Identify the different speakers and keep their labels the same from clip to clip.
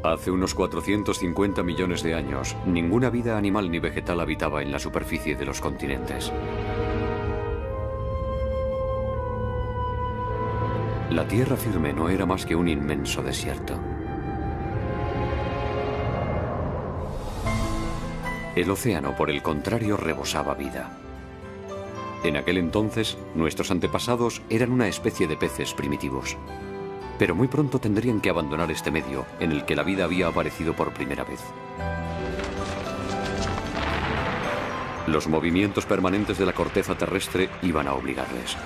Speaker 1: Hace unos 450 millones de años, ninguna vida animal ni vegetal habitaba en la superficie de los continentes. La tierra firme no era más que un inmenso desierto. El océano, por el contrario, rebosaba vida. En aquel entonces, nuestros antepasados eran una especie de peces primitivos. Pero muy pronto tendrían que abandonar este medio en el que la vida había aparecido por primera vez. Los movimientos permanentes de la corteza terrestre iban a obligarles.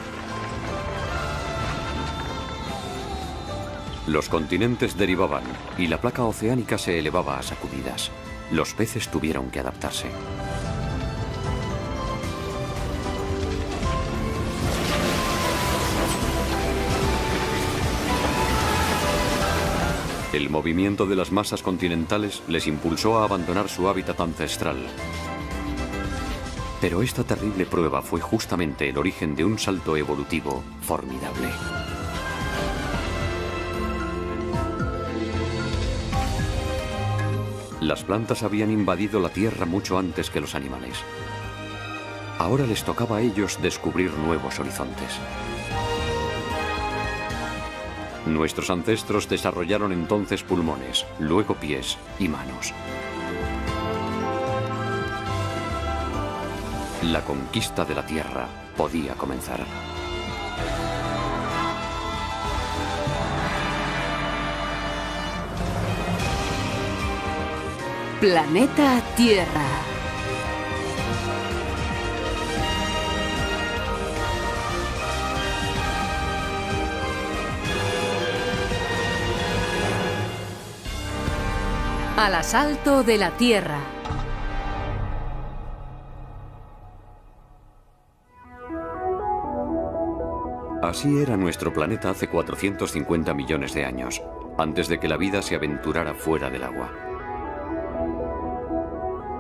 Speaker 1: Los continentes derivaban y la placa oceánica se elevaba a sacudidas. Los peces tuvieron que adaptarse. El movimiento de las masas continentales les impulsó a abandonar su hábitat ancestral. Pero esta terrible prueba fue justamente el origen de un salto evolutivo formidable. Las plantas habían invadido la Tierra mucho antes que los animales. Ahora les tocaba a ellos descubrir nuevos horizontes. Nuestros ancestros desarrollaron entonces pulmones, luego pies y manos. La conquista de la Tierra podía comenzar.
Speaker 2: Planeta Tierra. Al asalto de la Tierra.
Speaker 1: Así era nuestro planeta hace 450 millones de años, antes de que la vida se aventurara fuera del agua.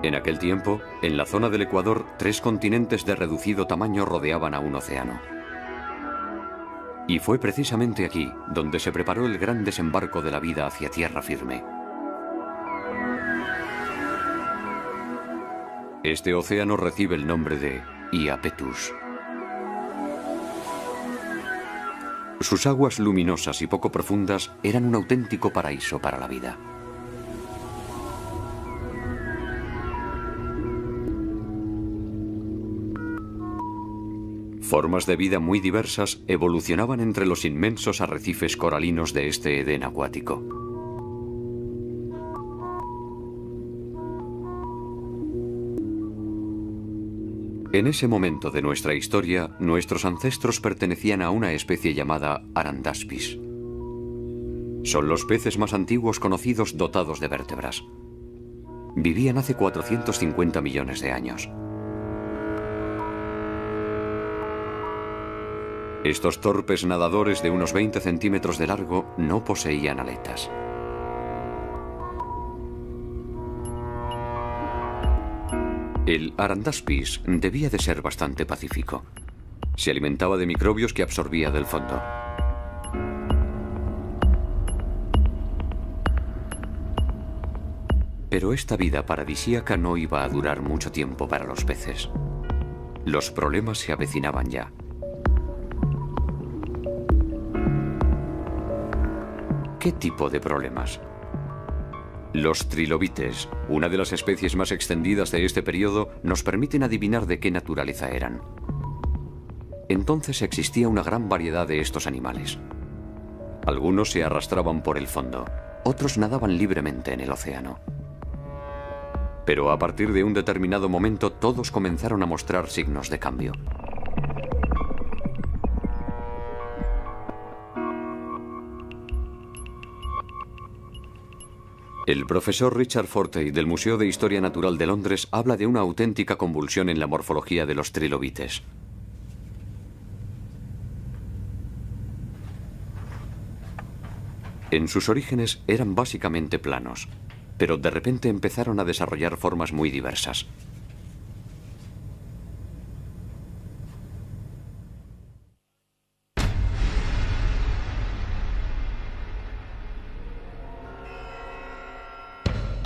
Speaker 1: En aquel tiempo, en la zona del Ecuador, 3 continentes de reducido tamaño rodeaban a un océano. Y fue precisamente aquí donde se preparó el gran desembarco de la vida hacia tierra firme. Este océano recibe el nombre de Iapetus. Sus aguas luminosas y poco profundas eran un auténtico paraíso para la vida. Formas de vida muy diversas evolucionaban entre los inmensos arrecifes coralinos de este Edén acuático. En ese momento de nuestra historia, nuestros ancestros pertenecían a una especie llamada Arandaspis. Son los peces más antiguos conocidos dotados de vértebras. Vivían hace 450 millones de años. Estos torpes nadadores de unos 20 centímetros de largo no poseían aletas. El Arandaspis debía de ser bastante pacífico. Se alimentaba de microbios que absorbía del fondo. Pero esta vida paradisíaca no iba a durar mucho tiempo para los peces. Los problemas se avecinaban ya. ¿Qué tipo de problemas? Los trilobites, una de las especies más extendidas de este periodo, nos permiten adivinar de qué naturaleza eran. Entonces existía una gran variedad de estos animales. Algunos se arrastraban por el fondo, otros nadaban libremente en el océano. Pero a partir de un determinado momento todos comenzaron a mostrar signos de cambio. El profesor Richard Fortey del Museo de Historia Natural de Londres habla de una auténtica convulsión en la morfología de los trilobites. En sus orígenes eran básicamente planos, pero de repente empezaron a desarrollar formas muy diversas.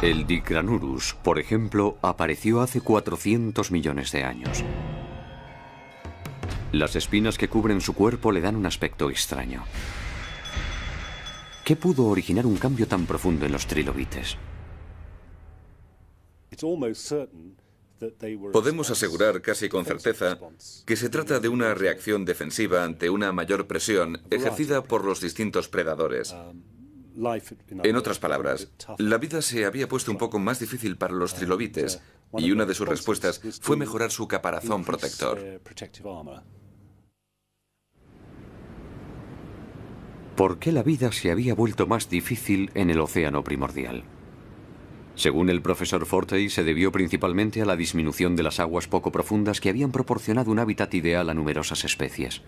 Speaker 1: El Dicranurus, por ejemplo, apareció hace 400 millones de años. Las espinas que cubren su cuerpo le dan un aspecto extraño. ¿Qué pudo originar un cambio tan profundo en los trilobites?
Speaker 3: Podemos asegurar casi con certeza que se trata de una reacción defensiva ante una mayor presión ejercida por los distintos predadores. En otras palabras, la vida se había puesto un poco más difícil para los trilobites y una de sus respuestas fue mejorar su caparazón protector.
Speaker 1: ¿Por qué la vida se había vuelto más difícil en el océano primordial? Según el profesor Fortey, se debió principalmente a la disminución de las aguas poco profundas que habían proporcionado un hábitat ideal a numerosas especies.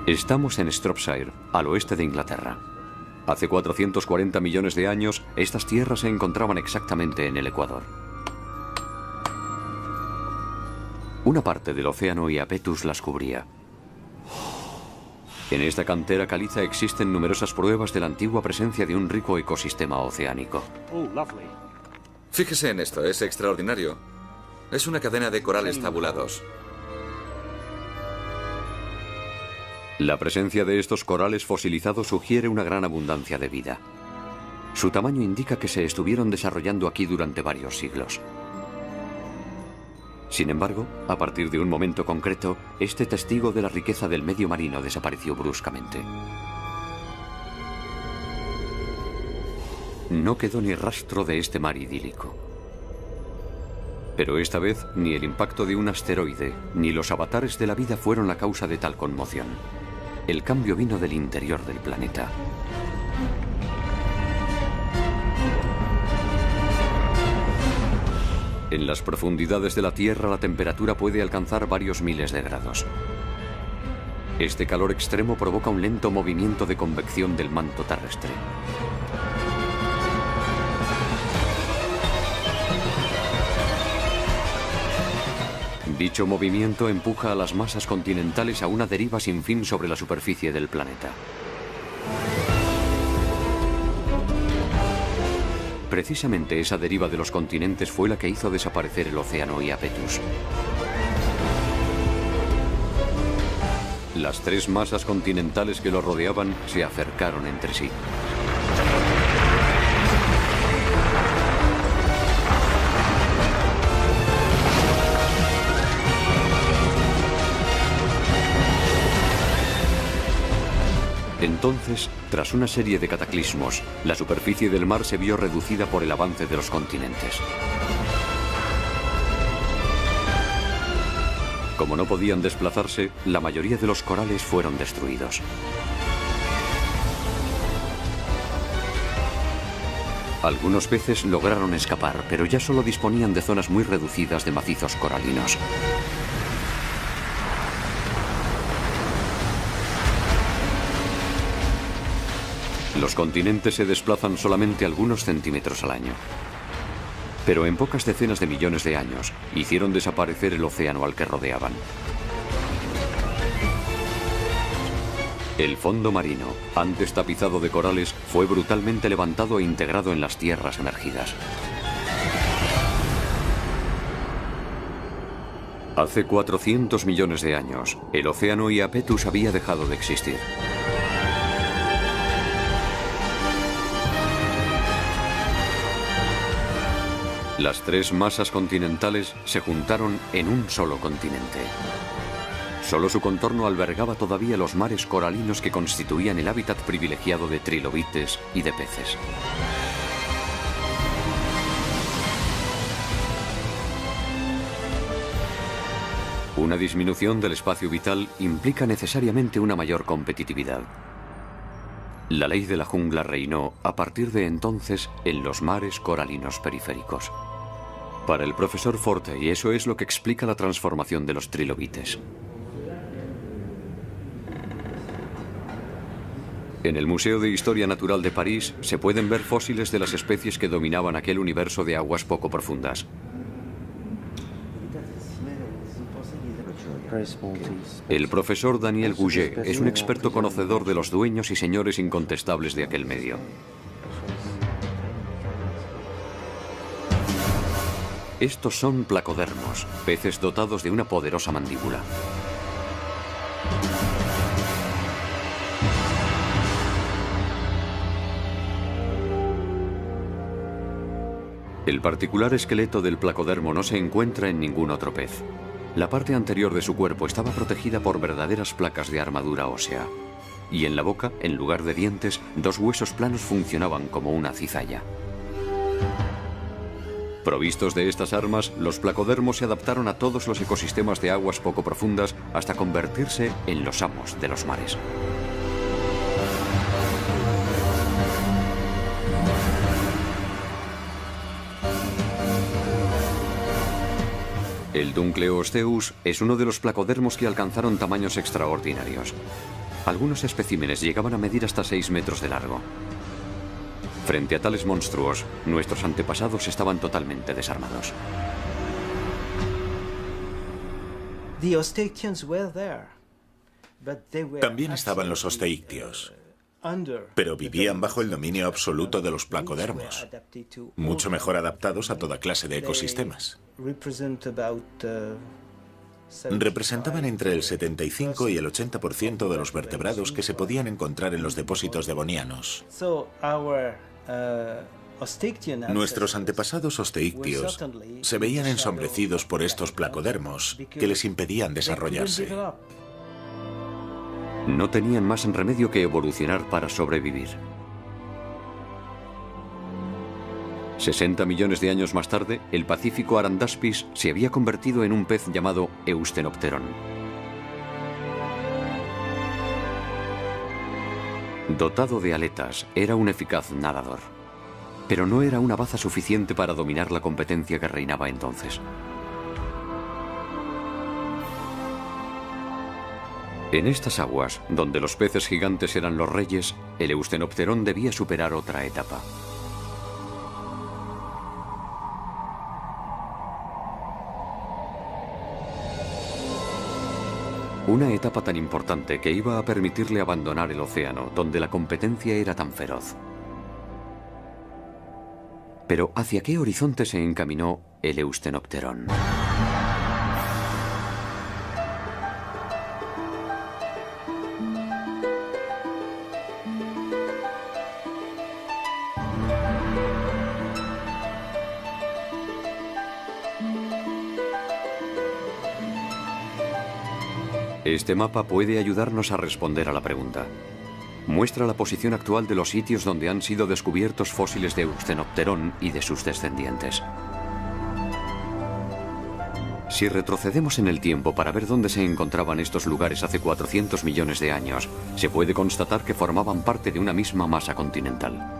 Speaker 1: Estamos en Shropshire, al oeste de Inglaterra. Hace 440 millones de años, estas tierras se encontraban exactamente en el Ecuador. Una parte del océano Iapetus las cubría. En esta cantera caliza existen numerosas pruebas de la antigua presencia de un rico ecosistema oceánico.
Speaker 3: Fíjese en esto, es extraordinario. Es una cadena de corales tabulados.
Speaker 1: La presencia de estos corales fosilizados sugiere una gran abundancia de vida. Su tamaño indica que se estuvieron desarrollando aquí durante varios siglos. Sin embargo, a partir de un momento concreto, este testigo de la riqueza del medio marino desapareció bruscamente. No quedó ni rastro de este mar idílico. Pero esta vez, ni el impacto de un asteroide, ni los avatares de la vida fueron la causa de tal conmoción. El cambio vino del interior del planeta. En las profundidades de la Tierra la temperatura puede alcanzar varios miles de grados. Este calor extremo provoca un lento movimiento de convección del manto terrestre. Dicho movimiento empuja a las masas continentales a una deriva sin fin sobre la superficie del planeta. Precisamente esa deriva de los continentes fue la que hizo desaparecer el océano Iapetus. Las tres masas continentales que lo rodeaban se acercaron entre sí. Entonces, tras una serie de cataclismos, la superficie del mar se vio reducida por el avance de los continentes. Como no podían desplazarse, la mayoría de los corales fueron destruidos. Algunos peces lograron escapar, pero ya solo disponían de zonas muy reducidas de macizos coralinos. Los continentes se desplazan solamente algunos centímetros al año. Pero en pocas decenas de millones de años hicieron desaparecer el océano al que rodeaban. El fondo marino, antes tapizado de corales, fue brutalmente levantado e integrado en las tierras emergidas. Hace 400 millones de años, el océano Iapetus había dejado de existir. Las tres masas continentales se juntaron en un solo continente. Solo su contorno albergaba todavía los mares coralinos que constituían el hábitat privilegiado de trilobites y de peces. Una disminución del espacio vital implica necesariamente una mayor competitividad. La ley de la jungla reinó a partir de entonces en los mares coralinos periféricos. Para el profesor Fortey, eso es lo que explica la transformación de los trilobites. En el Museo de Historia Natural de París se pueden ver fósiles de las especies que dominaban aquel universo de aguas poco profundas. El profesor Daniel Gouget es un experto conocedor de los dueños y señores incontestables de aquel medio. Estos son placodermos, peces dotados de una poderosa mandíbula. El particular esqueleto del placodermo no se encuentra en ningún otro pez. La parte anterior de su cuerpo estaba protegida por verdaderas placas de armadura ósea. Y en la boca, en lugar de dientes, dos huesos planos funcionaban como una cizalla. Provistos de estas armas, los placodermos se adaptaron a todos los ecosistemas de aguas poco profundas hasta convertirse en los amos de los mares. El Dunkleosteus es uno de los placodermos que alcanzaron tamaños extraordinarios. Algunos especímenes llegaban a medir hasta 6 metros de largo. Frente a tales monstruos, nuestros antepasados estaban totalmente desarmados.
Speaker 4: También estaban los osteictios, pero vivían bajo el dominio absoluto de los placodermos, mucho mejor adaptados a toda clase de ecosistemas. Representaban entre el 75 y el 80% de los vertebrados que se podían encontrar en los depósitos devonianos. Nuestros antepasados osteictios se veían ensombrecidos por estos placodermos que les impedían desarrollarse.
Speaker 1: No tenían más remedio que evolucionar para sobrevivir. 60 millones de años más tarde, el Pacífico Arandaspis se había convertido en un pez llamado Eustenopteron. Dotado de aletas, era un eficaz nadador. Pero no era una baza suficiente para dominar la competencia que reinaba entonces. En estas aguas, donde los peces gigantes eran los reyes, el Eustenopteron debía superar otra etapa. Una etapa tan importante que iba a permitirle abandonar el océano, donde la competencia era tan feroz. Pero ¿hacia qué horizonte se encaminó el Eustenopteron? Este mapa puede ayudarnos a responder a la pregunta. Muestra la posición actual de los sitios donde han sido descubiertos fósiles de Eustenopteron y de sus descendientes. Si retrocedemos en el tiempo para ver dónde se encontraban estos lugares hace 400 millones de años, se puede constatar que formaban parte de una misma masa continental.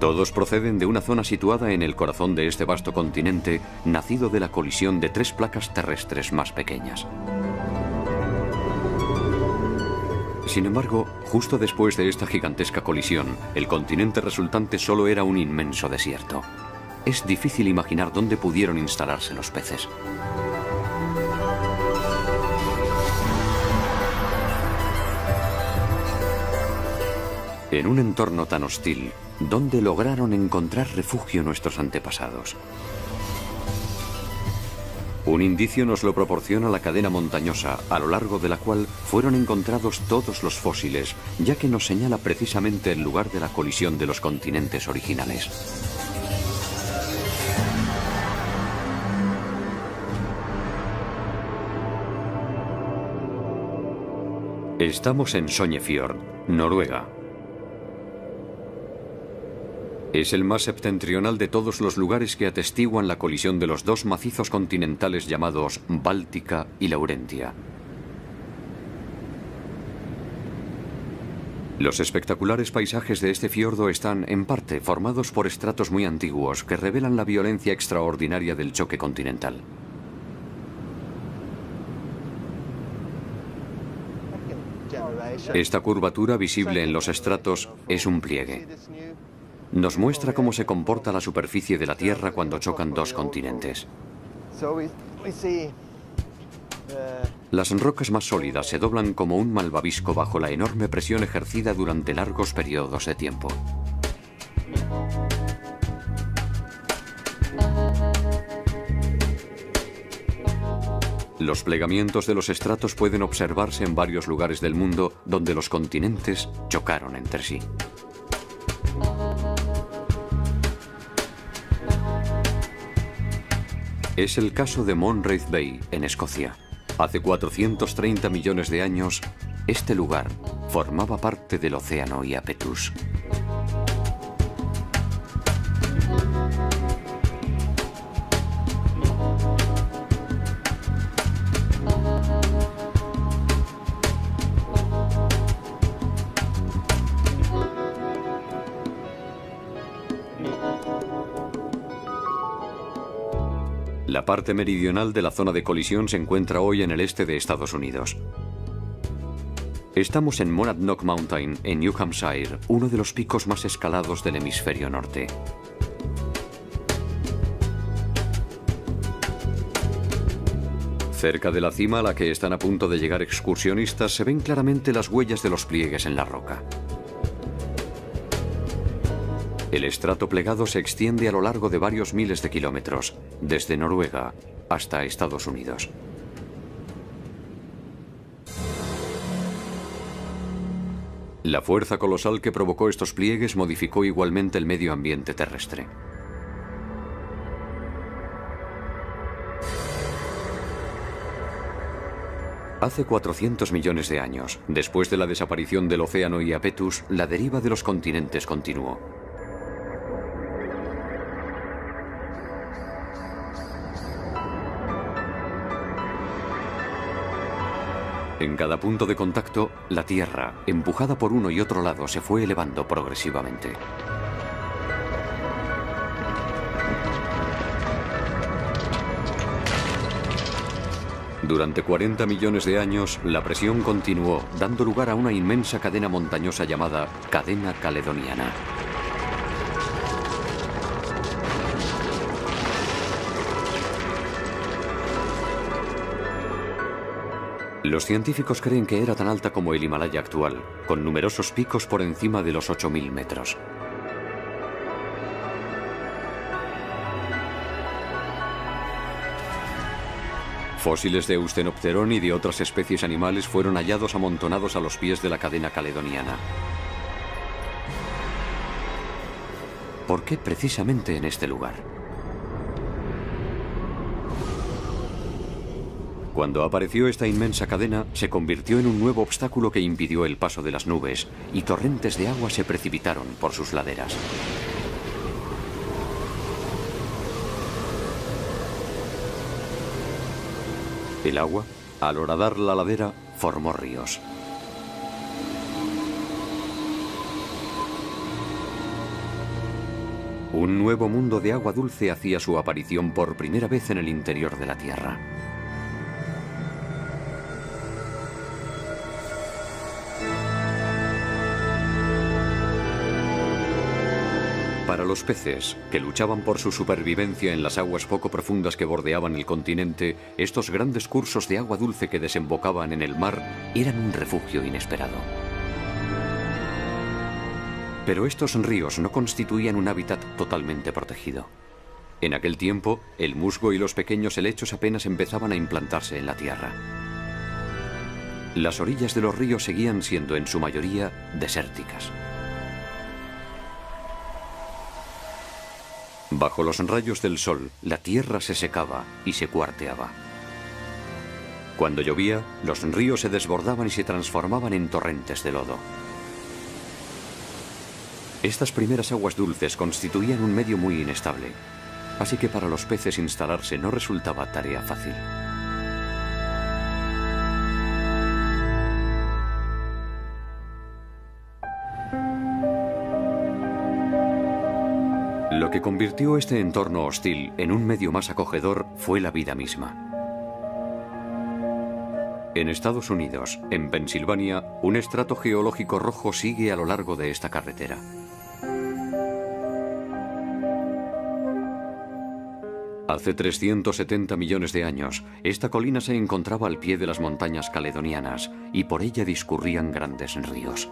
Speaker 1: Todos proceden de una zona situada en el corazón de este vasto continente, nacido de la colisión de 3 placas terrestres más pequeñas. Sin embargo, justo después de esta gigantesca colisión, el continente resultante solo era un inmenso desierto. Es difícil imaginar dónde pudieron instalarse los peces. En un entorno tan hostil, ¿dónde lograron encontrar refugio nuestros antepasados? Un indicio nos lo proporciona la cadena montañosa, a lo largo de la cual fueron encontrados todos los fósiles, ya que nos señala precisamente el lugar de la colisión de los continentes originales. Estamos en Sognefjord, Noruega. Es el más septentrional de todos los lugares que atestiguan la colisión de los dos macizos continentales llamados Báltica y Laurentia. Los espectaculares paisajes de este fiordo están, en parte, formados por estratos muy antiguos que revelan la violencia extraordinaria del choque continental. Esta curvatura visible en los estratos es un pliegue. Nos muestra cómo se comporta la superficie de la Tierra cuando chocan dos continentes. Las rocas más sólidas se doblan como un malvavisco bajo la enorme presión ejercida durante largos periodos de tiempo. Los plegamientos de los estratos pueden observarse en varios lugares del mundo donde los continentes chocaron entre sí. Es el caso de Monreith Bay, en Escocia. Hace 430 millones de años, este lugar formaba parte del océano Iapetus. La parte meridional de la zona de colisión se encuentra hoy en el este de Estados Unidos. Estamos en Monadnock Mountain, en New Hampshire, uno de los picos más escalados del hemisferio norte. Cerca de la cima a la que están a punto de llegar excursionistas se ven claramente las huellas de los pliegues en la roca. El estrato plegado se extiende a lo largo de varios miles de kilómetros, desde Noruega hasta Estados Unidos. La fuerza colosal que provocó estos pliegues modificó igualmente el medio ambiente terrestre. Hace 400 millones de años, después de la desaparición del océano Iapetus, la deriva de los continentes continuó. En cada punto de contacto, la Tierra, empujada por uno y otro lado, se fue elevando progresivamente. Durante 40 millones de años, la presión continuó, dando lugar a una inmensa cadena montañosa llamada Cadena Caledoniana. Los científicos creen que era tan alta como el Himalaya actual, con numerosos picos por encima de los 8.000 metros. Fósiles de Eusthenopterón y de otras especies animales fueron hallados amontonados a los pies de la cadena caledoniana. ¿Por qué precisamente en este lugar? Cuando apareció esta inmensa cadena, se convirtió en un nuevo obstáculo que impidió el paso de las nubes, y torrentes de agua se precipitaron por sus laderas. El agua, al horadar la ladera, formó ríos. Un nuevo mundo de agua dulce hacía su aparición por primera vez en el interior de la Tierra. Para los peces, que luchaban por su supervivencia en las aguas poco profundas que bordeaban el continente, estos grandes cursos de agua dulce que desembocaban en el mar eran un refugio inesperado. Pero estos ríos no constituían un hábitat totalmente protegido. En aquel tiempo, el musgo y los pequeños helechos apenas empezaban a implantarse en la tierra. Las orillas de los ríos seguían siendo en su mayoría desérticas. Bajo los rayos del sol, la tierra se secaba y se cuarteaba. Cuando llovía, los ríos se desbordaban y se transformaban en torrentes de lodo. Estas primeras aguas dulces constituían un medio muy inestable, así que para los peces instalarse no resultaba tarea fácil. Lo que convirtió este entorno hostil en un medio más acogedor fue la vida misma. En Estados Unidos, en Pensilvania, un estrato geológico rojo sigue a lo largo de esta carretera. Hace 370 millones de años, esta colina se encontraba al pie de las montañas caledonianas y por ella discurrían grandes ríos.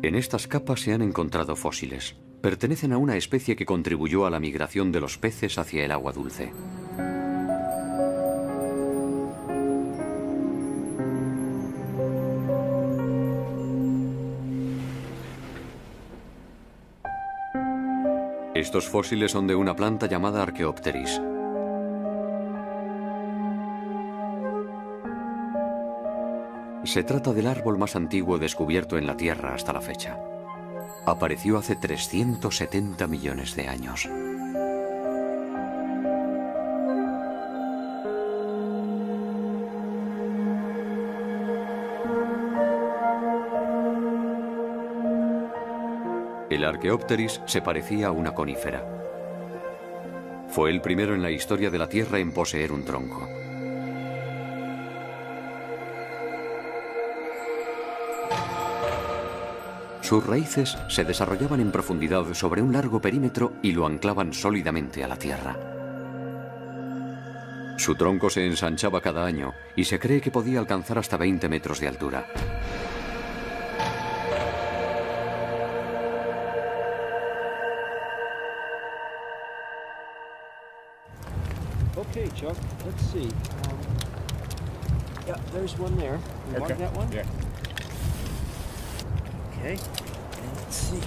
Speaker 1: En estas capas se han encontrado fósiles. pertenecen a una especie que contribuyó a la migración de los peces hacia el agua dulce. Estos fósiles son de una planta llamada Archaeopteris. Se trata del árbol más antiguo descubierto en la Tierra hasta la fecha. Apareció hace 370 millones de años. El Archaeopteris se parecía a una conífera. Fue el primero en la historia de la Tierra en poseer un tronco. Sus raíces se desarrollaban en profundidad sobre un largo perímetro y lo anclaban sólidamente a la tierra. Su tronco se ensanchaba cada año y se cree que podía alcanzar hasta 20 metros de altura.
Speaker 5: Okay, Chuck, let's see. Yeah, there's one there. You mark that one? Yeah. Okay, and let's see.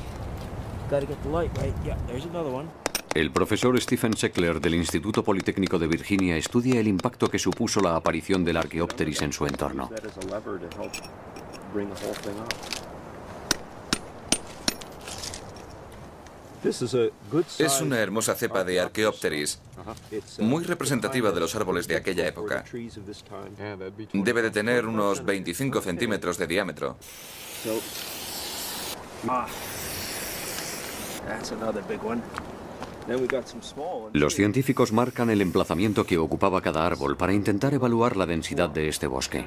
Speaker 5: Got to get the light right. Yeah, there's another one.
Speaker 1: El profesor Stephen Sheckler del Instituto Politécnico de Virginia estudia el impacto que supuso la aparición del Archaeopteris en su entorno.
Speaker 3: Es una hermosa cepa de Archaeopteris, muy representativa de los árboles de aquella época. Debe de tener unos 25 centímetros de diámetro.
Speaker 1: Los científicos marcan el emplazamiento que ocupaba cada árbol para intentar evaluar la densidad de este bosque.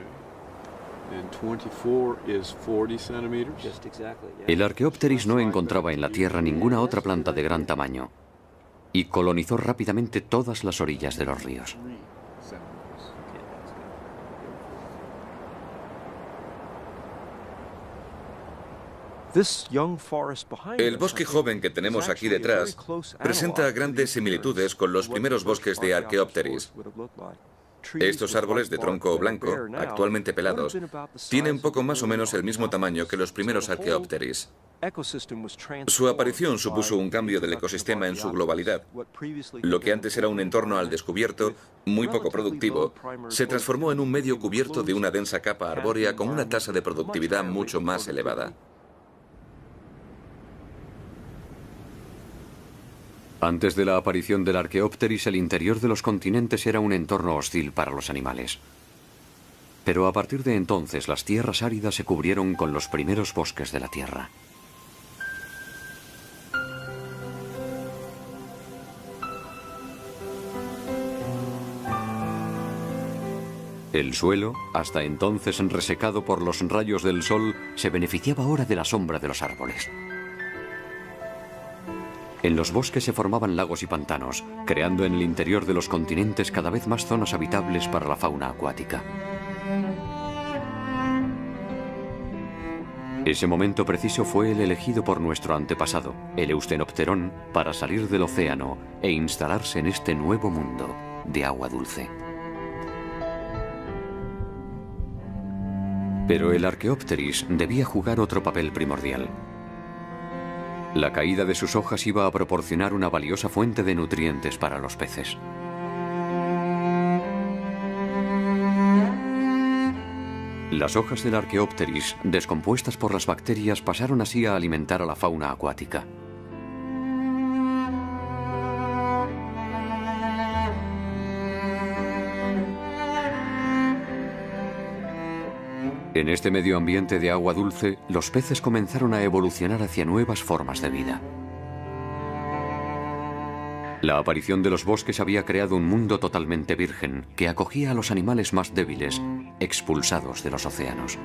Speaker 1: El Archaeopteris no encontraba en la Tierra ninguna otra planta de gran tamaño y colonizó rápidamente todas las orillas de los ríos.
Speaker 3: El bosque joven que tenemos aquí detrás presenta grandes similitudes con los primeros bosques de Archaeopteris. Estos árboles de tronco blanco, actualmente pelados, tienen poco más o menos el mismo tamaño que los primeros Archaeopteris. Su aparición supuso un cambio del ecosistema en su globalidad. Lo que antes era un entorno al descubierto, muy poco productivo, se transformó en un medio cubierto de una densa capa arbórea con una tasa de productividad mucho más elevada.
Speaker 1: Antes de la aparición del Archaeopteris, el interior de los continentes era un entorno hostil para los animales. Pero a partir de entonces, las tierras áridas se cubrieron con los primeros bosques de la Tierra. El suelo, hasta entonces resecado por los rayos del sol, se beneficiaba ahora de la sombra de los árboles. En los bosques se formaban lagos y pantanos, creando en el interior de los continentes cada vez más zonas habitables para la fauna acuática. Ese momento preciso fue el elegido por nuestro antepasado, el Eustenopterón, para salir del océano e instalarse en este nuevo mundo de agua dulce. Pero el Archaeopteris debía jugar otro papel primordial. La caída de sus hojas iba a proporcionar una valiosa fuente de nutrientes para los peces. Las hojas del Archaeopteris, descompuestas por las bacterias, pasaron así a alimentar a la fauna acuática. En este medio ambiente de agua dulce, los peces comenzaron a evolucionar hacia nuevas formas de vida. La aparición de los bosques había creado un mundo totalmente virgen que acogía a los animales más débiles, expulsados de los océanos.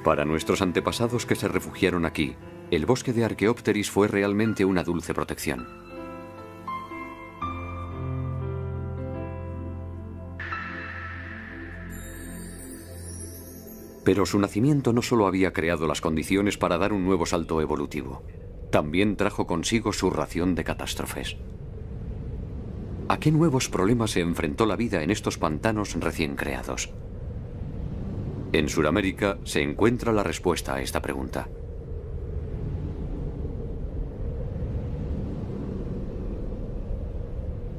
Speaker 1: Para nuestros antepasados que se refugiaron aquí, el bosque de Archaeopteris fue realmente una dulce protección. Pero su nacimiento no solo había creado las condiciones para dar un nuevo salto evolutivo, también trajo consigo su ración de catástrofes. ¿A qué nuevos problemas se enfrentó la vida en estos pantanos recién creados? En Sudamérica se encuentra la respuesta a esta pregunta.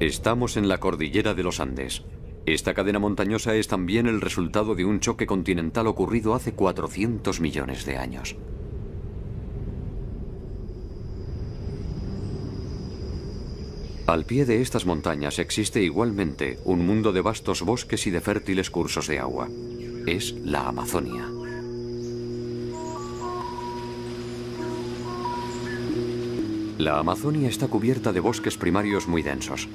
Speaker 1: Estamos en la cordillera de los Andes. Esta cadena montañosa es también el resultado de un choque continental ocurrido hace 400 millones de años. Al pie de estas montañas existe igualmente un mundo de vastos bosques y de fértiles cursos de agua. Es la Amazonia. La Amazonia está cubierta de bosques primarios muy densos.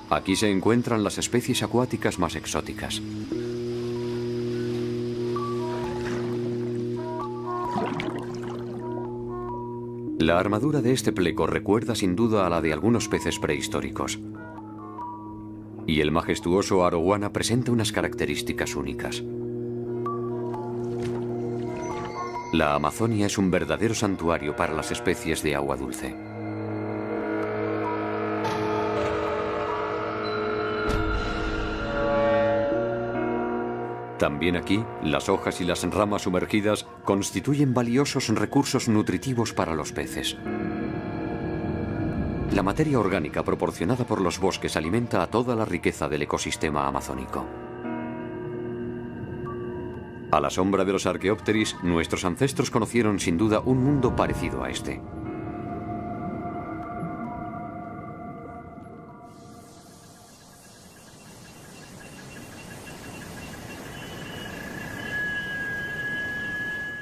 Speaker 1: Aquí se encuentran las especies acuáticas más exóticas. La armadura de este pleco recuerda sin duda a la de algunos peces prehistóricos. Y el majestuoso arowana presenta unas características únicas. La Amazonia es un verdadero santuario para las especies de agua dulce. También aquí, las hojas y las ramas sumergidas constituyen valiosos recursos nutritivos para los peces. La materia orgánica proporcionada por los bosques alimenta a toda la riqueza del ecosistema amazónico. A la sombra de los Archaeopteryx, nuestros ancestros conocieron sin duda un mundo parecido a este.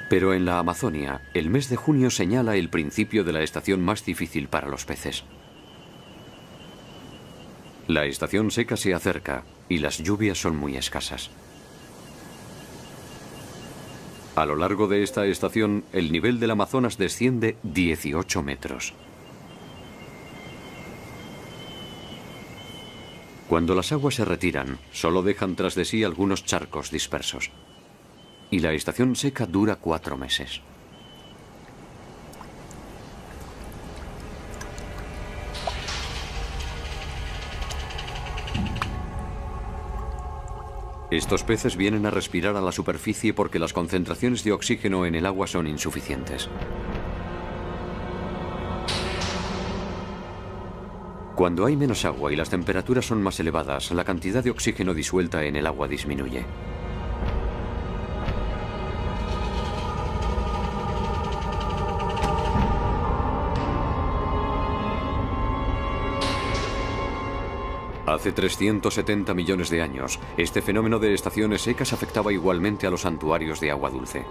Speaker 1: Pero en la Amazonia, el mes de junio señala el principio de la estación más difícil para los peces. La estación seca se acerca y las lluvias son muy escasas. A lo largo de esta estación, el nivel del Amazonas desciende 18 metros. Cuando las aguas se retiran, solo dejan tras de sí algunos charcos dispersos. Y la estación seca dura 4 meses. Estos peces vienen a respirar a la superficie porque las concentraciones de oxígeno en el agua son insuficientes. Cuando hay menos agua y las temperaturas son más elevadas, la cantidad de oxígeno disuelta en el agua disminuye. Hace 370 millones de años, este fenómeno de estaciones secas afectaba igualmente a los santuarios de agua dulce.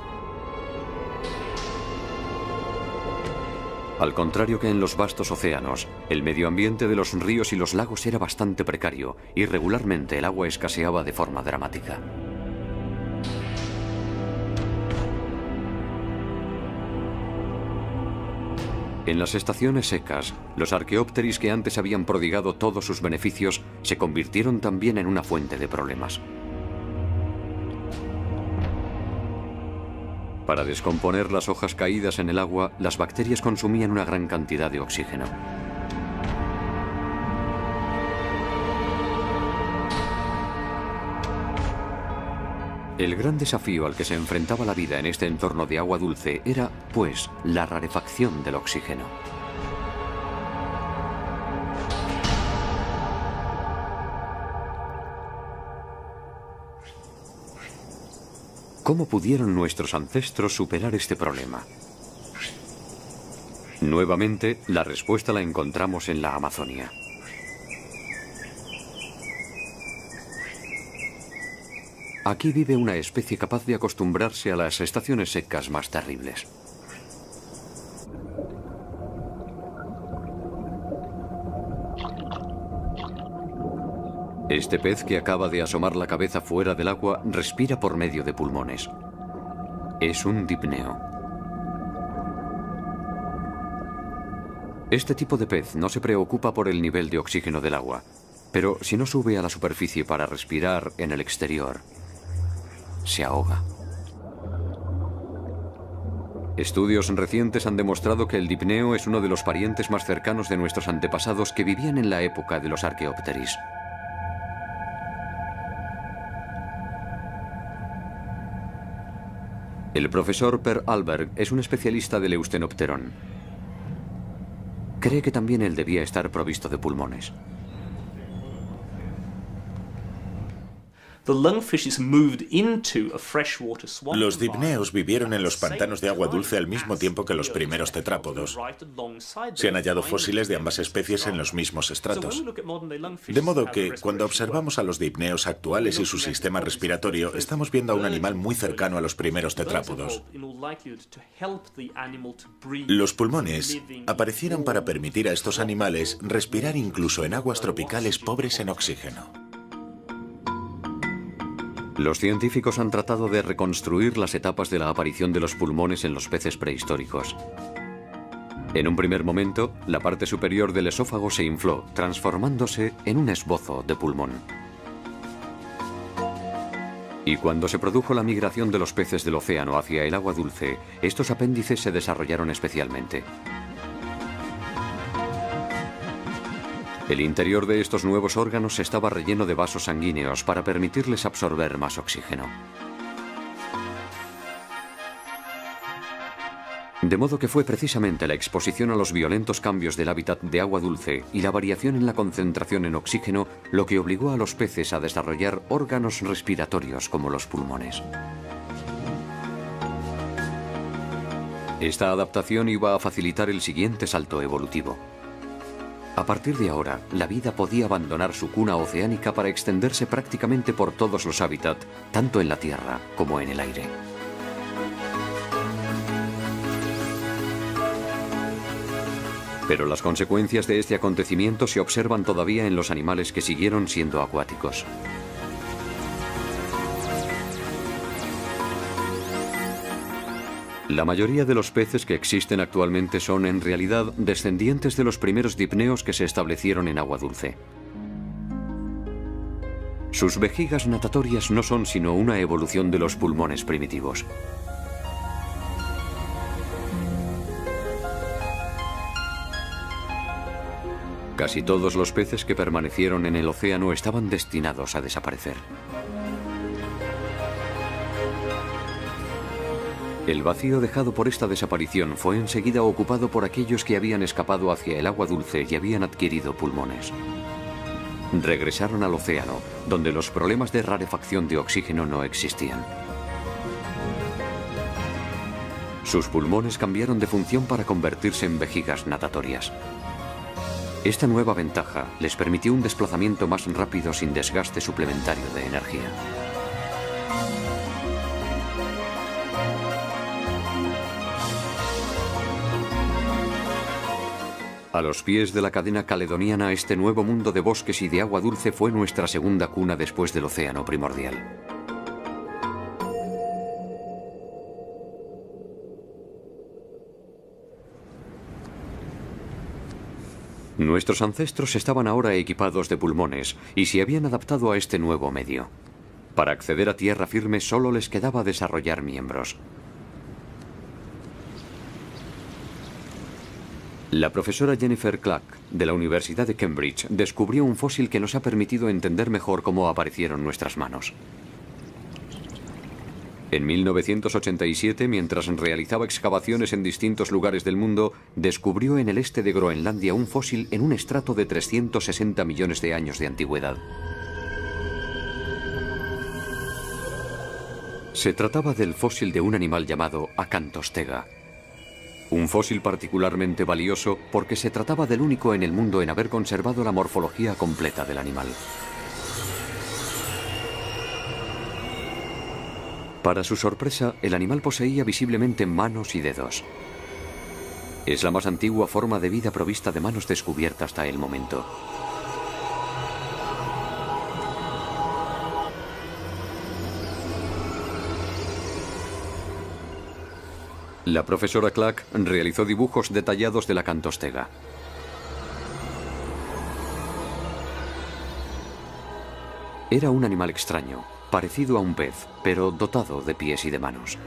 Speaker 1: Al contrario que en los vastos océanos, el medio ambiente de los ríos y los lagos era bastante precario y regularmente el agua escaseaba de forma dramática. En las estaciones secas, los Archaeopteryx que antes habían prodigado todos sus beneficios se convirtieron también en una fuente de problemas. Para descomponer las hojas caídas en el agua, las bacterias consumían una gran cantidad de oxígeno. El gran desafío al que se enfrentaba la vida en este entorno de agua dulce era, pues, la rarefacción del oxígeno. ¿Cómo pudieron nuestros ancestros superar este problema? Nuevamente, la respuesta la encontramos en la Amazonia. Aquí vive una especie capaz de acostumbrarse a las estaciones secas más terribles. Este pez que acaba de asomar la cabeza fuera del agua respira por medio de pulmones. Es un dipneo. Este tipo de pez no se preocupa por el nivel de oxígeno del agua, pero si no sube a la superficie para respirar en el exterior, se ahoga. Estudios recientes han demostrado que el dipneo es uno de los parientes más cercanos de nuestros antepasados que vivían en la época de los Archaeopteris. El profesor Per Alberg es un especialista del Eustenopteron. Cree que también él debía estar provisto de pulmones.
Speaker 4: Los dipneos vivieron en los pantanos de agua dulce al mismo tiempo que los primeros tetrápodos. Se han hallado fósiles de ambas especies en los mismos estratos. De modo que, cuando observamos a los dipneos actuales y su sistema respiratorio, estamos viendo a un animal muy cercano a los primeros tetrápodos. Los pulmones aparecieron para permitir a estos animales respirar incluso en aguas tropicales pobres en oxígeno.
Speaker 1: Los científicos han tratado de reconstruir las etapas de la aparición de los pulmones en los peces prehistóricos. En un primer momento, la parte superior del esófago se infló, transformándose en un esbozo de pulmón. Y cuando se produjo la migración de los peces del océano hacia el agua dulce, estos apéndices se desarrollaron especialmente. El interior de estos nuevos órganos estaba relleno de vasos sanguíneos para permitirles absorber más oxígeno. De modo que fue precisamente la exposición a los violentos cambios del hábitat de agua dulce y la variación en la concentración en oxígeno lo que obligó a los peces a desarrollar órganos respiratorios como los pulmones. Esta adaptación iba a facilitar el siguiente salto evolutivo. A partir de ahora, la vida podía abandonar su cuna oceánica para extenderse prácticamente por todos los hábitats, tanto en la tierra como en el aire. Pero las consecuencias de este acontecimiento se observan todavía en los animales que siguieron siendo acuáticos. La mayoría de los peces que existen actualmente son, en realidad, descendientes de los primeros dipneos que se establecieron en agua dulce. Sus vejigas natatorias no son sino una evolución de los pulmones primitivos. Casi todos los peces que permanecieron en el océano estaban destinados a desaparecer. El vacío dejado por esta desaparición fue enseguida ocupado por aquellos que habían escapado hacia el agua dulce y habían adquirido pulmones. Regresaron al océano, donde los problemas de rarefacción de oxígeno no existían. Sus pulmones cambiaron de función para convertirse en vejigas natatorias. Esta nueva ventaja les permitió un desplazamiento más rápido sin desgaste suplementario de energía. A los pies de la cadena caledoniana, este nuevo mundo de bosques y de agua dulce fue nuestra segunda cuna después del océano primordial. Nuestros ancestros estaban ahora equipados de pulmones y se habían adaptado a este nuevo medio. Para acceder a tierra firme solo les quedaba desarrollar miembros. La profesora Jennifer Clark, de la Universidad de Cambridge, descubrió un fósil que nos ha permitido entender mejor cómo aparecieron nuestras manos. En 1987, mientras realizaba excavaciones en distintos lugares del mundo, descubrió en el este de Groenlandia un fósil en un estrato de 360 millones de años de antigüedad. Se trataba del fósil de un animal llamado Acantostega. Un fósil particularmente valioso porque se trataba del único en el mundo en haber conservado la morfología completa del animal. Para su sorpresa, el animal poseía visiblemente manos y dedos. Es la más antigua forma de vida provista de manos descubierta hasta el momento. La profesora Clark realizó dibujos detallados de la Acantostega. Era un animal extraño, parecido a un pez, pero dotado de pies y de manos.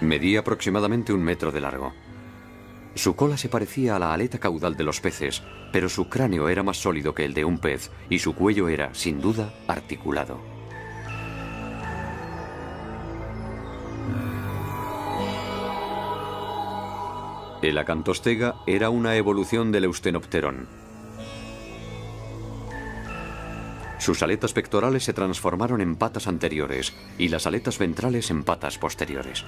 Speaker 1: Medía aproximadamente 1 metro de largo. Su cola se parecía a la aleta caudal de los peces, pero su cráneo era más sólido que el de un pez y su cuello era, sin duda, articulado. El acantostega era una evolución del Eustenopterón. Sus aletas pectorales se transformaron en patas anteriores y las aletas ventrales en patas posteriores.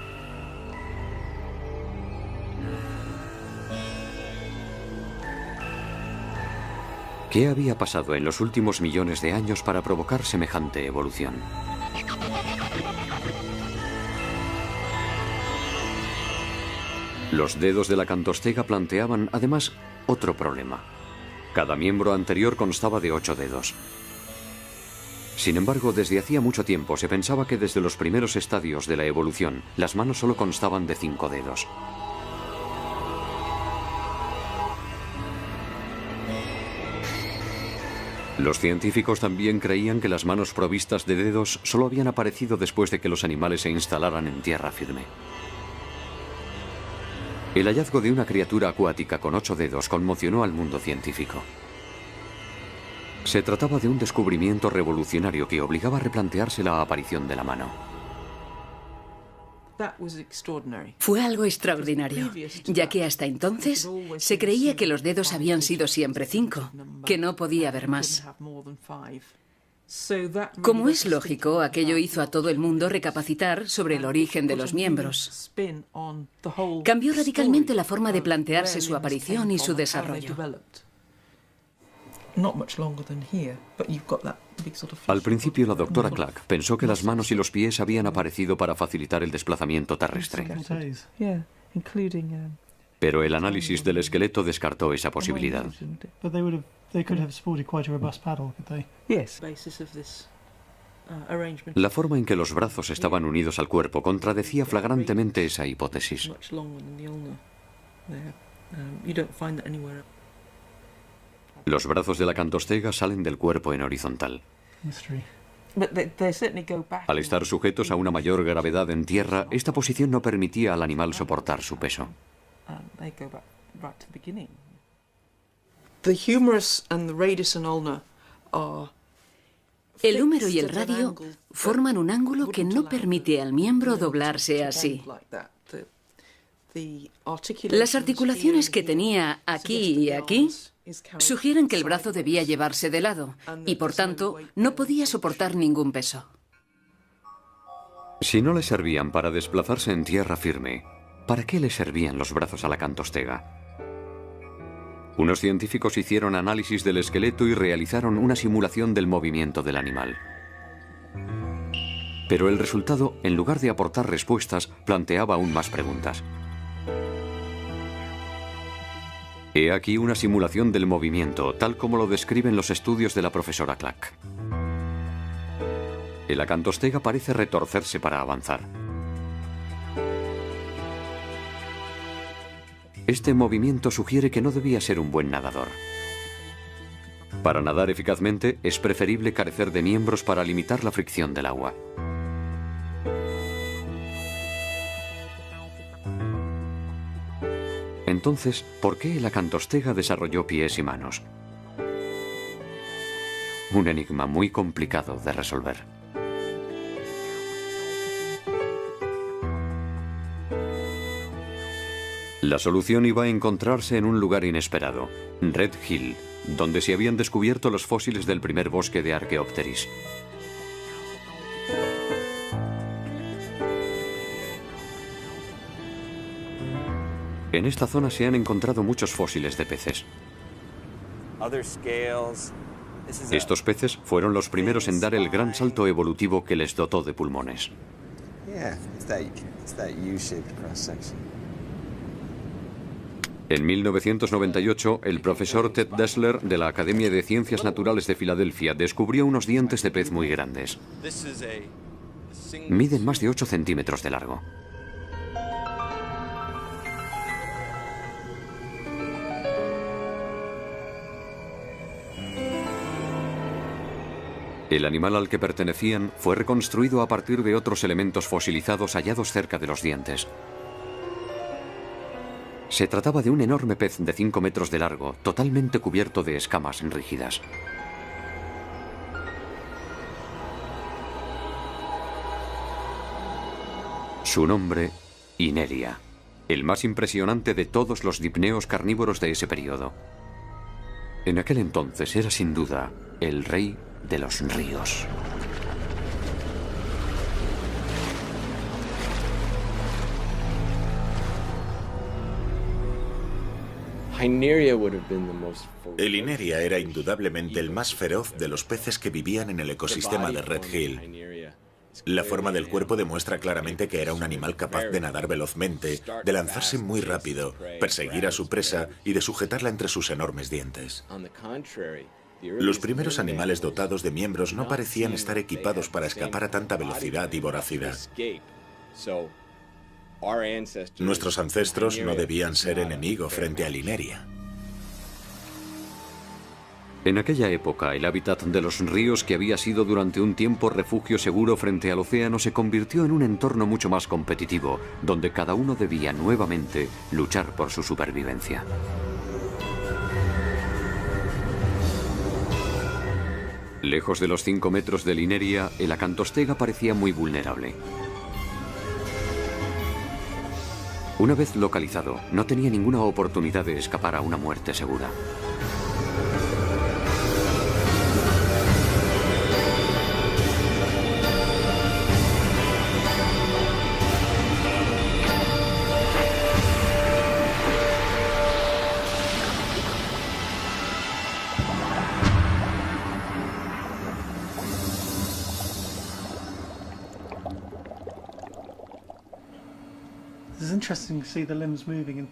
Speaker 1: ¿Qué había pasado en los últimos millones de años para provocar semejante evolución? Los dedos de la acantostega planteaban, además, otro problema. Cada miembro anterior constaba de 8 dedos. Sin embargo, desde hacía mucho tiempo se pensaba que desde los primeros estadios de la evolución, las manos solo constaban de 5 dedos. Los científicos también creían que las manos provistas de dedos solo habían aparecido después de que los animales se instalaran en tierra firme. El hallazgo de una criatura acuática con 8 dedos conmocionó al mundo científico. Se trataba de un descubrimiento revolucionario que obligaba a replantearse la aparición de la mano.
Speaker 2: Fue algo extraordinario, ya que hasta entonces se creía que los dedos habían sido siempre 5, que no podía haber más. Como es lógico, aquello hizo a todo el mundo recapacitar sobre el origen de los miembros. Cambió radicalmente la forma de plantearse su aparición y su desarrollo.
Speaker 1: Al principio, la doctora Clark pensó que las manos y los pies habían aparecido para facilitar el desplazamiento terrestre. Pero el análisis del esqueleto descartó esa posibilidad. La forma en que los brazos estaban unidos al cuerpo contradecía flagrantemente esa hipótesis. Los brazos de la acantostega salen del cuerpo en horizontal. Al estar sujetos a una mayor gravedad en tierra, esta posición no permitía al animal soportar su peso.
Speaker 2: El húmero y el radio forman un ángulo que no permite al miembro doblarse así. Las articulaciones que tenía aquí y aquí sugieren que el brazo debía llevarse de lado y, por tanto, no podía soportar ningún peso.
Speaker 1: Si no le servían para desplazarse en tierra firme, ¿para qué le servían los brazos a la acantostega? Unos científicos hicieron análisis del esqueleto y realizaron una simulación del movimiento del animal. Pero el resultado, en lugar de aportar respuestas, planteaba aún más preguntas. He aquí una simulación del movimiento, tal como lo describen los estudios de la profesora Clark. El acantostega parece retorcerse para avanzar. Este movimiento sugiere que no debía ser un buen nadador. Para nadar eficazmente, es preferible carecer de miembros para limitar la fricción del agua. Entonces, ¿por qué el acantostega desarrolló pies y manos? Un enigma muy complicado de resolver. La solución iba a encontrarse en un lugar inesperado, Red Hill, donde se habían descubierto los fósiles del primer bosque de Archaeopteris. En esta zona se han encontrado muchos fósiles de peces. Estos peces fueron los primeros en dar el gran salto evolutivo que les dotó de pulmones. En 1998, el profesor Ted Dessler de la Academia de Ciencias Naturales de Filadelfia descubrió unos dientes de pez muy grandes. Miden más de 8 centímetros de largo. El animal al que pertenecían fue reconstruido a partir de otros elementos fosilizados hallados cerca de los dientes. Se trataba de un enorme pez de 5 metros de largo, totalmente cubierto de escamas rígidas. Su nombre, Ineria, el más impresionante de todos los dipneos carnívoros de ese periodo. En aquel entonces era sin duda el rey de los ríos.
Speaker 4: El Ineria era indudablemente el más feroz de los peces que vivían en el ecosistema de Red Hill. La forma del cuerpo demuestra claramente que era un animal capaz de nadar velozmente, de lanzarse muy rápido, perseguir a su presa y de sujetarla entre sus enormes dientes. Los primeros animales dotados de miembros no parecían estar equipados para escapar a tanta velocidad y voracidad. Nuestros ancestros no debían ser enemigo frente al Ineria.
Speaker 1: En aquella época, el hábitat de los ríos, que había sido durante un tiempo refugio seguro frente al océano, se convirtió en un entorno mucho más competitivo, donde cada uno debía nuevamente luchar por su supervivencia. Lejos de los 5 metros del Ineria, el acantostega parecía muy vulnerable. Una vez localizado, no tenía ninguna oportunidad de escapar a una muerte segura.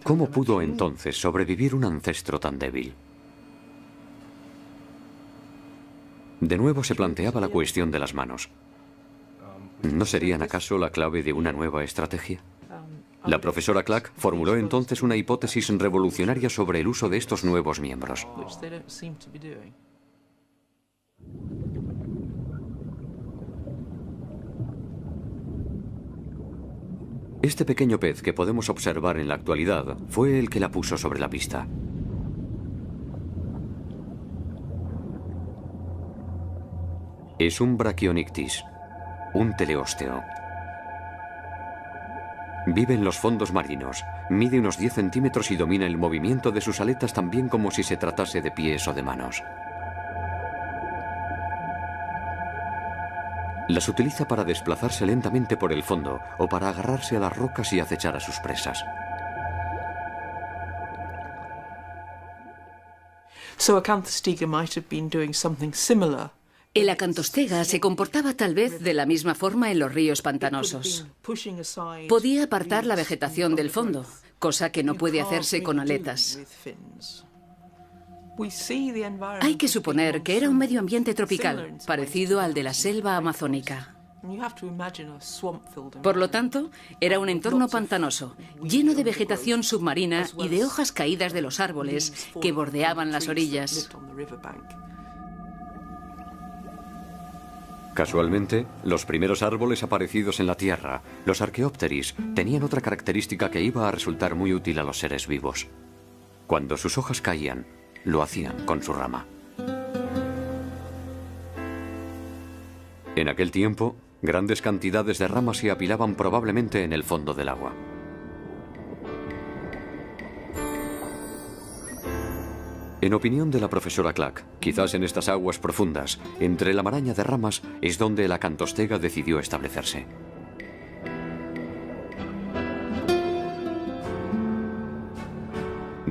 Speaker 1: ¿Cómo pudo entonces sobrevivir un ancestro tan débil? De nuevo se planteaba la cuestión de las manos. ¿No serían acaso la clave de una nueva estrategia? La profesora Clack formuló entonces una hipótesis revolucionaria sobre el uso de estos nuevos miembros. Este pequeño pez que podemos observar en la actualidad fue el que la puso sobre la pista. Es un Brachionictis, un teleósteo. Vive en los fondos marinos, mide unos 10 centímetros y domina el movimiento de sus aletas tan bien como si se tratase de pies o de manos. Las utiliza para desplazarse lentamente por el fondo o para agarrarse a las rocas y acechar a sus presas.
Speaker 2: El acantostega se comportaba tal vez de la misma forma en los ríos pantanosos. Podía apartar la vegetación del fondo, cosa que no puede hacerse con aletas. Hay que suponer que era un medio ambiente tropical, parecido al de la selva amazónica. Por lo tanto, era un entorno pantanoso, lleno de vegetación submarina y de hojas caídas de los árboles que bordeaban las orillas.
Speaker 1: Casualmente, los primeros árboles aparecidos en la Tierra, los Archaeopteris, tenían otra característica que iba a resultar muy útil a los seres vivos. Cuando sus hojas caían, lo hacían con su rama. En aquel tiempo, grandes cantidades de ramas se apilaban probablemente en el fondo del agua. En opinión de la profesora Clack, quizás en estas aguas profundas, entre la maraña de ramas, es donde el acantostega decidió establecerse.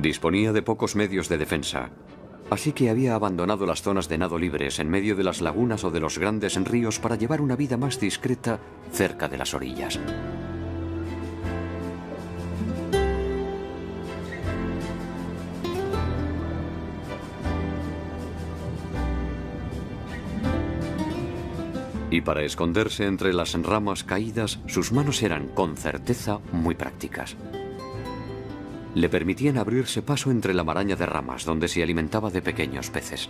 Speaker 1: Disponía de pocos medios de defensa, así que había abandonado las zonas de nado libres en medio de las lagunas o de los grandes ríos para llevar una vida más discreta cerca de las orillas. Y para esconderse entre las ramas caídas, sus manos eran, con certeza, muy prácticas. Le permitían abrirse paso entre la maraña de ramas, donde se alimentaba de pequeños peces.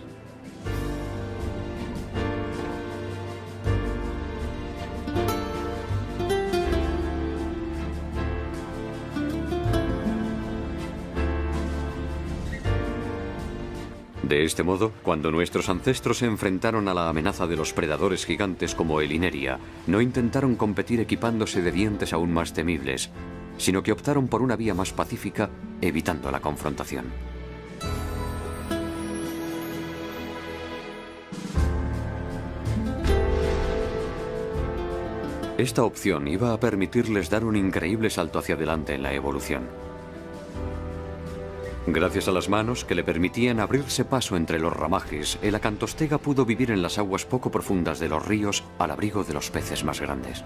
Speaker 1: De este modo, cuando nuestros ancestros se enfrentaron a la amenaza de los predadores gigantes como el Ineria, no intentaron competir equipándose de dientes aún más temibles, sino que optaron por una vía más pacífica, evitando la confrontación. Esta opción iba a permitirles dar un increíble salto hacia adelante en la evolución. Gracias a las manos que le permitían abrirse paso entre los ramajes, el acantostega pudo vivir en las aguas poco profundas de los ríos al abrigo de los peces más grandes.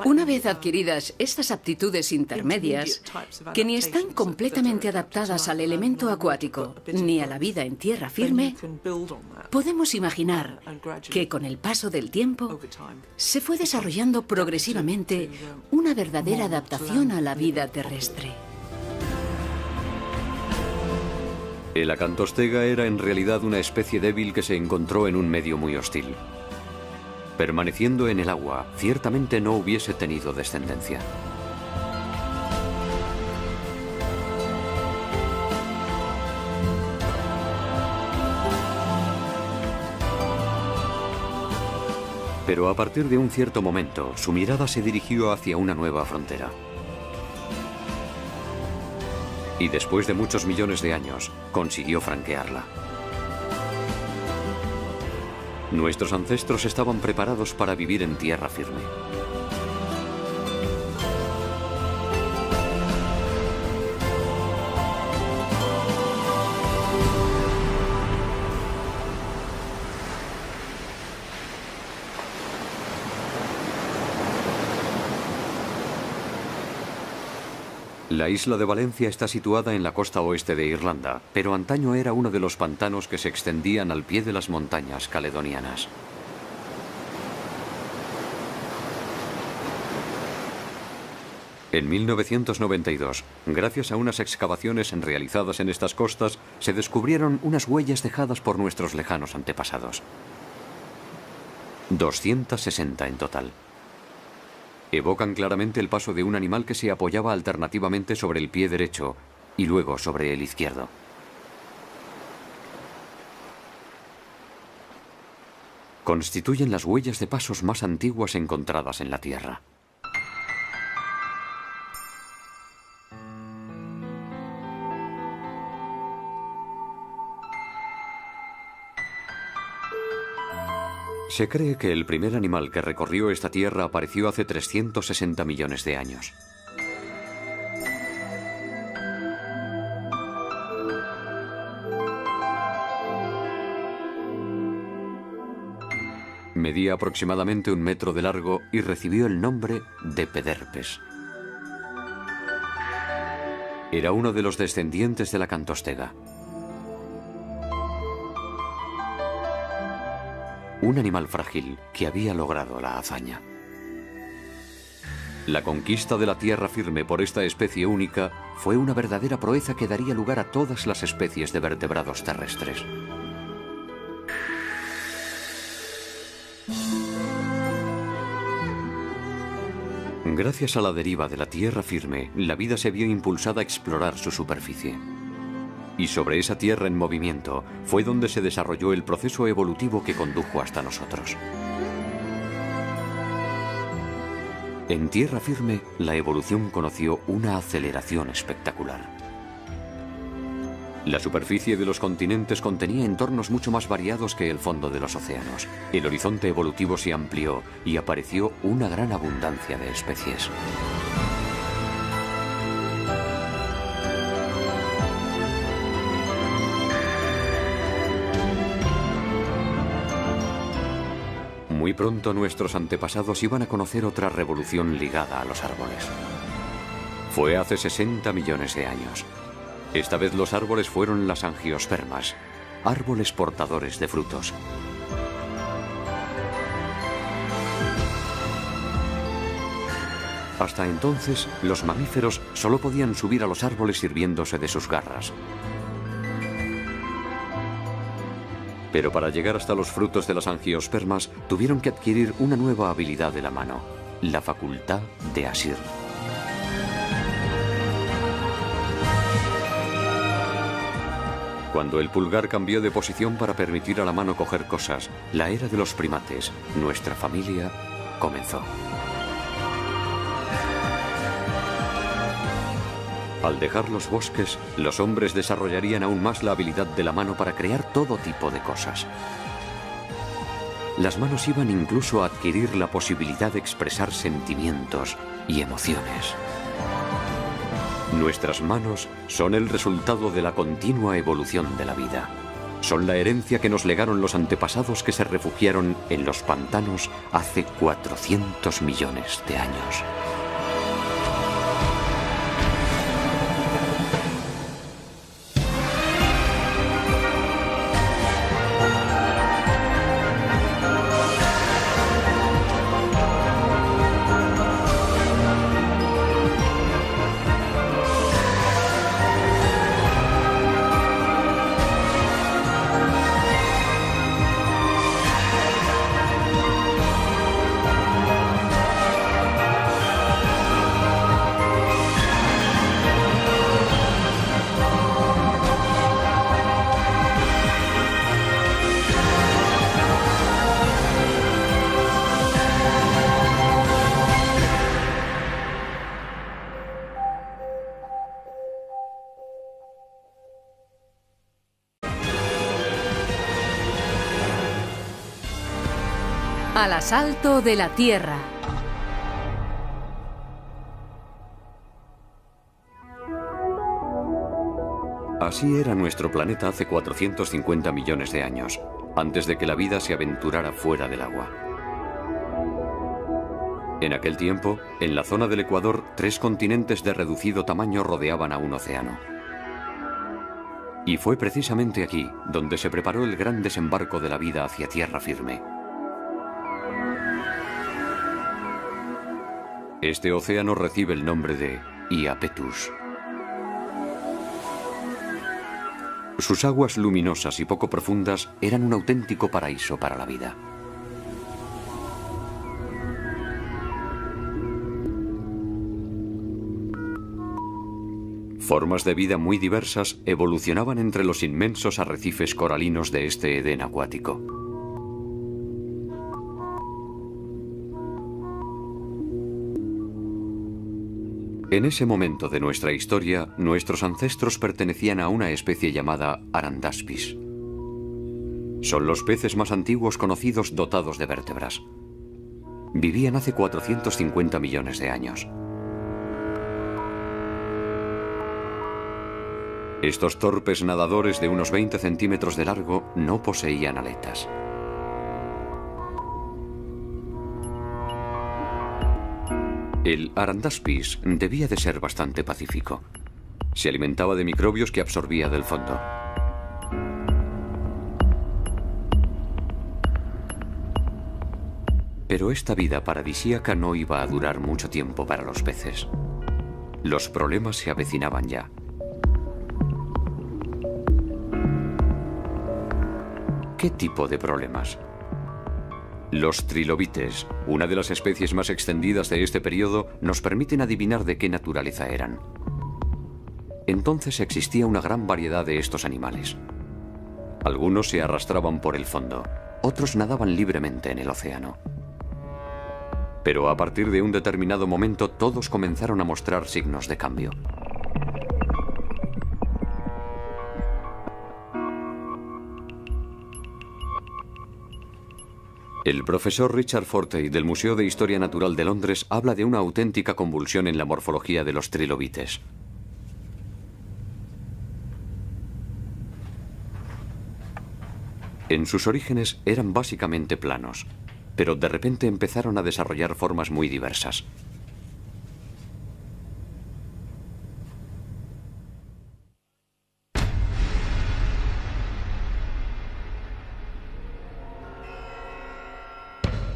Speaker 2: Una vez adquiridas estas aptitudes intermedias, que ni están completamente adaptadas al elemento acuático ni a la vida en tierra firme, podemos imaginar que con el paso del tiempo se fue desarrollando progresivamente una verdadera adaptación a la vida terrestre.
Speaker 1: El acantostega era en realidad una especie débil que se encontró en un medio muy hostil. Permaneciendo en el agua, ciertamente no hubiese tenido descendencia. Pero a partir de un cierto momento, su mirada se dirigió hacia una nueva frontera. Y después de muchos millones de años, consiguió franquearla. Nuestros ancestros estaban preparados para vivir en tierra firme. La isla de Valencia está situada en la costa oeste de Irlanda, pero antaño era uno de los pantanos que se extendían al pie de las montañas caledonianas. En 1992, gracias a unas excavaciones realizadas en estas costas, se descubrieron unas huellas dejadas por nuestros lejanos antepasados. 260 en total. Evocan claramente el paso de un animal que se apoyaba alternativamente sobre el pie derecho y luego sobre el izquierdo. Constituyen las huellas de pasos más antiguas encontradas en la Tierra. Se cree que el primer animal que recorrió esta tierra apareció hace 360 millones de años. Medía aproximadamente 1 metro de largo y recibió el nombre de Pederpes. Era uno de los descendientes de la acantostega. Un animal frágil que había logrado la hazaña. La conquista de la tierra firme por esta especie única fue una verdadera proeza que daría lugar a todas las especies de vertebrados terrestres. Gracias a la deriva de la tierra firme, la vida se vio impulsada a explorar su superficie. Y sobre esa tierra en movimiento fue donde se desarrolló el proceso evolutivo que condujo hasta nosotros. En tierra firme, la evolución conoció una aceleración espectacular. La superficie de los continentes contenía entornos mucho más variados que el fondo de los océanos. El horizonte evolutivo se amplió y apareció una gran abundancia de especies. Muy pronto nuestros antepasados iban a conocer otra revolución ligada a los árboles. Fue hace 60 millones de años. Esta vez los árboles fueron las angiospermas, árboles portadores de frutos. Hasta entonces, los mamíferos solo podían subir a los árboles sirviéndose de sus garras. Pero para llegar hasta los frutos de las angiospermas, tuvieron que adquirir una nueva habilidad de la mano, la facultad de asir. Cuando el pulgar cambió de posición para permitir a la mano coger cosas, la era de los primates, nuestra familia, comenzó. Al dejar los bosques, los hombres desarrollarían aún más la habilidad de la mano para crear todo tipo de cosas. Las manos iban incluso a adquirir la posibilidad de expresar sentimientos y emociones. Nuestras manos son el resultado de la continua evolución de la vida. Son la herencia que nos legaron los antepasados que se refugiaron en los pantanos hace 400 millones de años.
Speaker 2: Al asalto de la Tierra.
Speaker 1: Así era nuestro planeta hace 450 millones de años, antes de que la vida se aventurara fuera del agua. En aquel tiempo, en la zona del Ecuador, 3 continentes de reducido tamaño rodeaban a un océano. Y fue precisamente aquí donde se preparó el gran desembarco de la vida hacia tierra firme. Este océano recibe el nombre de Iapetus. Sus aguas luminosas y poco profundas eran un auténtico paraíso para la vida. Formas de vida muy diversas evolucionaban entre los inmensos arrecifes coralinos de este Edén acuático. En ese momento de nuestra historia, nuestros ancestros pertenecían a una especie llamada Arandaspis. Son los peces más antiguos conocidos dotados de vértebras. Vivían hace 450 millones de años. Estos torpes nadadores de unos 20 centímetros de largo no poseían aletas. El Arandaspis debía de ser bastante pacífico. Se alimentaba de microbios que absorbía del fondo. Pero esta vida paradisíaca no iba a durar mucho tiempo para los peces. Los problemas se avecinaban ya. ¿Qué tipo de problemas? Los trilobites, una de las especies más extendidas de este periodo, nos permiten adivinar de qué naturaleza eran. Entonces existía una gran variedad de estos animales. Algunos se arrastraban por el fondo, otros nadaban libremente en el océano. Pero a partir de un determinado momento todos comenzaron a mostrar signos de cambio. El profesor Richard Fortey del Museo de Historia Natural de Londres habla de una auténtica convulsión en la morfología de los trilobites. En sus orígenes eran básicamente planos, pero de repente empezaron a desarrollar formas muy diversas.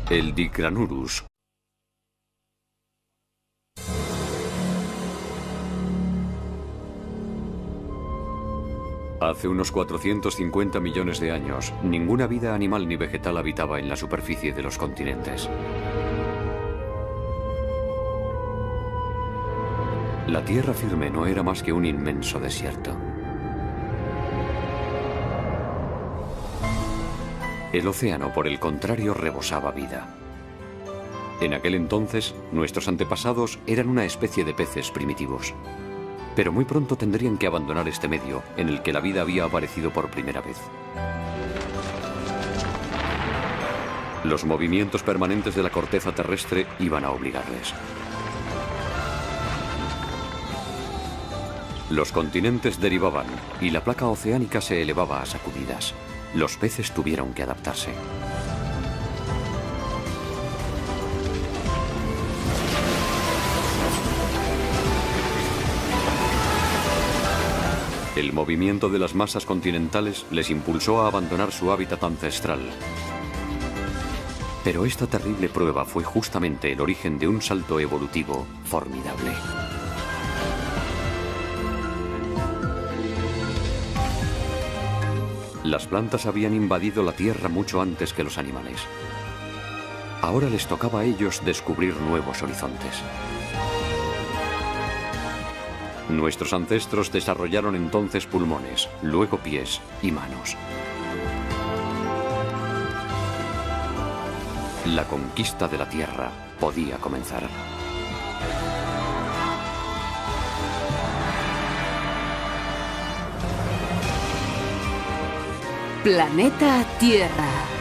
Speaker 1: El Dicranurus. Hace unos 450 millones de años, ninguna vida animal ni vegetal habitaba en la superficie de los continentes. La tierra firme no era más que un inmenso desierto. El océano, por el contrario, rebosaba vida. En aquel entonces, nuestros antepasados eran una especie de peces primitivos. Pero muy pronto tendrían que abandonar este medio en el que la vida había aparecido por primera vez. Los movimientos permanentes de la corteza terrestre iban a obligarles. Los continentes derivaban y la placa oceánica se elevaba a sacudidas. Los peces tuvieron que adaptarse. El movimiento de las masas continentales les impulsó a abandonar su hábitat ancestral. Pero esta terrible prueba fue justamente el origen de un salto evolutivo formidable. Las plantas habían invadido la Tierra mucho antes que los animales. Ahora les tocaba a ellos descubrir nuevos horizontes. Nuestros ancestros desarrollaron entonces pulmones, luego pies y manos. La conquista de la Tierra podía comenzar.
Speaker 2: Planeta Tierra.